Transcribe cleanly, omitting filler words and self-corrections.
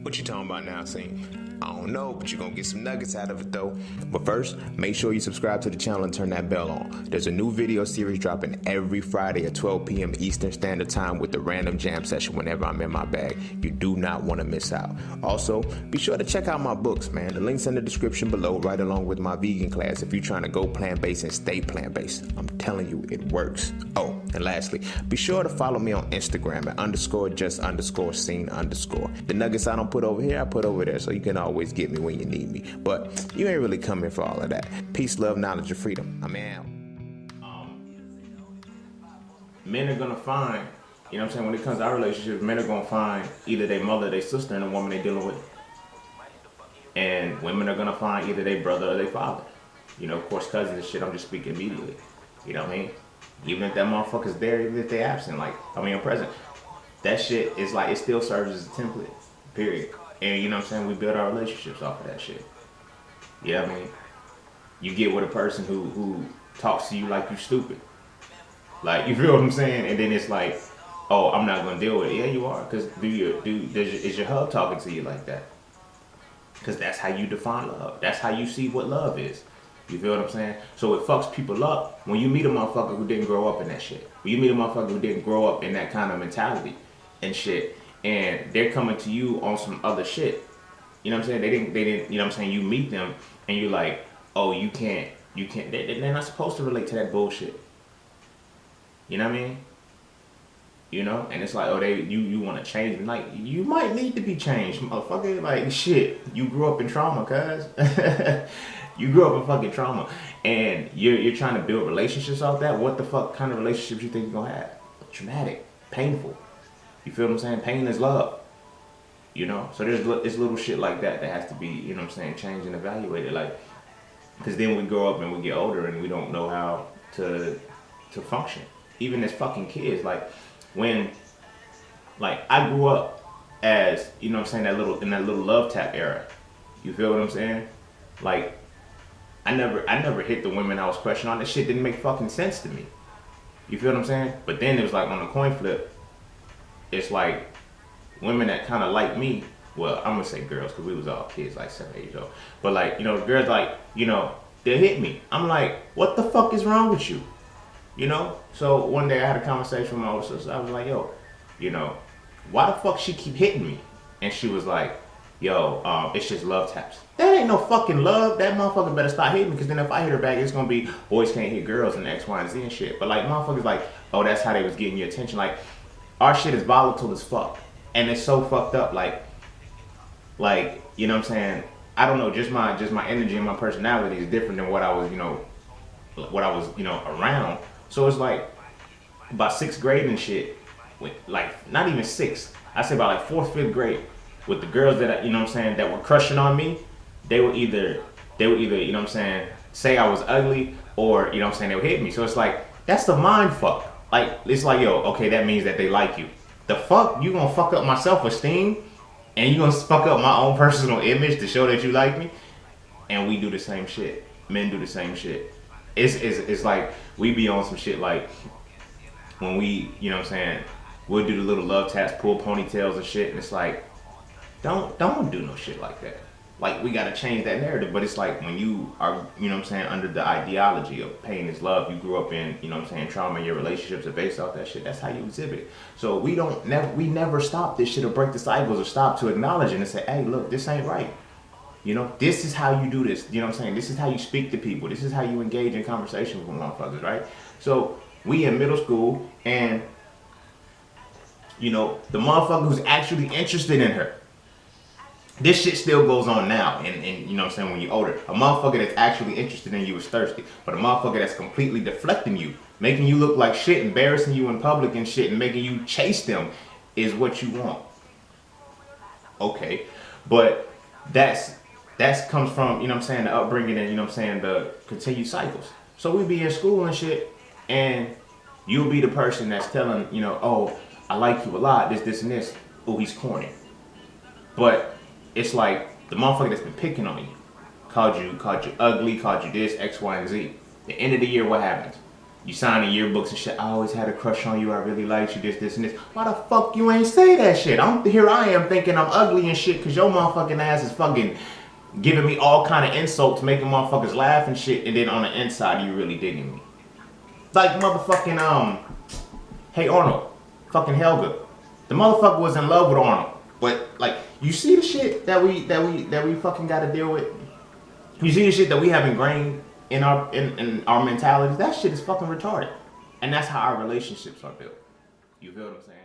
What you talking about now, Cine? I don't know, but you're gonna get some nuggets out of it though. But first, make sure you subscribe to the channel and turn that bell on. There's a new video series dropping every Friday at 12 p.m. Eastern Standard Time with the random jam session whenever I'm in my bag. You do not want to miss out. Also, be sure to check out my books, man. The link's in the description below, right along with my vegan class if you're trying to go plant-based and stay plant-based. I'm telling you, it works. Oh, and lastly, be sure to follow me on Instagram at _just_scene_. The nuggets I don't put over here, I put over there, so you can always get me when you need me. But you ain't really coming for all of that. Peace, love, knowledge, and freedom. I'm out. Men are gonna find, you know what I'm saying, when it comes to our relationships, men are gonna find either their mother or their sister in the woman they're dealing with. And women are gonna find either their brother or their father. You know, of course, cousins and shit, I'm just speaking immediately. You know what I mean? Even if that motherfucker's there, even if they're absent, present. That shit is like, it still serves as a template, period. And you know what I'm saying, we build our relationships off of that shit. You know what I mean? You get with a person who talks to you like you stupid. Like, you feel what I'm saying? And then it's like, oh, I'm not gonna deal with it. Yeah, you are, because is your hub talking to you like that? Because that's how you define love. That's how you see what love is. You feel what I'm saying? So it fucks people up when you meet a motherfucker who didn't grow up in that shit. When you meet a motherfucker who didn't grow up in that kind of mentality and shit, and they're coming to you on some other shit. You know what I'm saying? They didn't, you know what I'm saying? You meet them and you're like, oh, you can't, they're not supposed to relate to that bullshit. You know what I mean? You know? And it's like, oh, you want to change them. Like, you might need to be changed, motherfucker. Like, shit, you grew up in trauma, cuz. You grew up in fucking trauma. And you're trying to build relationships off that? What the fuck kind of relationships you think you're gonna have? Traumatic, painful. You feel what I'm saying? Pain is love. You know? So there's little shit like that has to be, you know what I'm saying, changed and evaluated. Like, because then we grow up and we get older and we don't know how to function. Even as fucking kids. Like, when, like, I grew up as, you know what I'm saying, in that little love tap era. You feel what I'm saying? Like, I never hit the women I was crushing on. That shit didn't make fucking sense to me. You feel what I'm saying? But then it was like on the coin flip, it's like women that kind of like me. Well, I'm gonna say girls because we was all kids, like 7, 8 years old. But like, you know, girls like, you know, they hit me. I'm like, what the fuck is wrong with you? You know? So one day I had a conversation with my older sister. I was like, yo, you know, why the fuck she keep hitting me? And she was like, yo, it's just love taps. That ain't no fucking love. That motherfucker better stop hitting me, because then if I hit her back, it's gonna be boys can't hit girls and X, Y, and Z and shit. But like, motherfuckers like, oh, that's how they was getting your attention. Like, our shit is volatile as fuck. And it's so fucked up. Like, you know what I'm saying? I don't know, just my energy and my personality is different than what I was, you know, around. So it's like, about 6th grade and shit, with like, not even 6th, I say about like 4th, 5th grade, with the girls that, you know what I'm saying, that were crushing on me, they would either, you know what I'm saying, say I was ugly, or, you know what I'm saying, they would hit me. So it's like, that's the mind fuck. Like, it's like, yo, okay, that means that they like you. The fuck? You gonna fuck up my self-esteem? And you gonna fuck up my own personal image to show that you like me? And we do the same shit. Men do the same shit. It's like, we be on some shit like, when we, you know what I'm saying, we'll do the little love taps, pull ponytails and shit, and it's like, don't do no shit like that. Like, we gotta change that narrative. But it's like, when you are, you know what I'm saying, under the ideology of pain is love, you grew up in, you know what I'm saying, trauma, your relationships are based off that shit, that's how you exhibit. So we never stop this shit or break the cycles or stop to acknowledge it and say, hey, look, this ain't right. You know, this is how you do this. You know what I'm saying? This is how you speak to people. This is how you engage in conversations with motherfuckers, right? So we in middle school, and, you know, the motherfucker who's actually interested in her, this shit still goes on now, and you know what I'm saying, when you're older. A motherfucker that's actually interested in you is thirsty. But a motherfucker that's completely deflecting you, making you look like shit, embarrassing you in public and shit, and making you chase them is what you want. Okay. But that's comes from, you know what I'm saying, the upbringing and, you know what I'm saying, the continued cycles. So we be in school and shit, and you'll be the person that's telling, you know, oh, I like you a lot, this and this. Oh, he's corny. But it's like, the motherfucker that's been picking on you, called you ugly, called you this, X, Y, and Z. The end of the year, what happens? You sign in yearbooks and shit. I always had a crush on you. I really liked you. This, and this. Why the fuck you ain't say that shit? Here I am thinking I'm ugly and shit because your motherfucking ass is fucking giving me all kind of insults, making motherfuckers laugh and shit. And then on the inside, you really digging me. Like motherfucking Hey Arnold, fucking Helga. The motherfucker was in love with Arnold. But like, you see the shit that we fucking got to deal with. You see the shit that we have ingrained in our mentalities. That shit is fucking retarded, and that's how our relationships are built. You feel what I'm saying?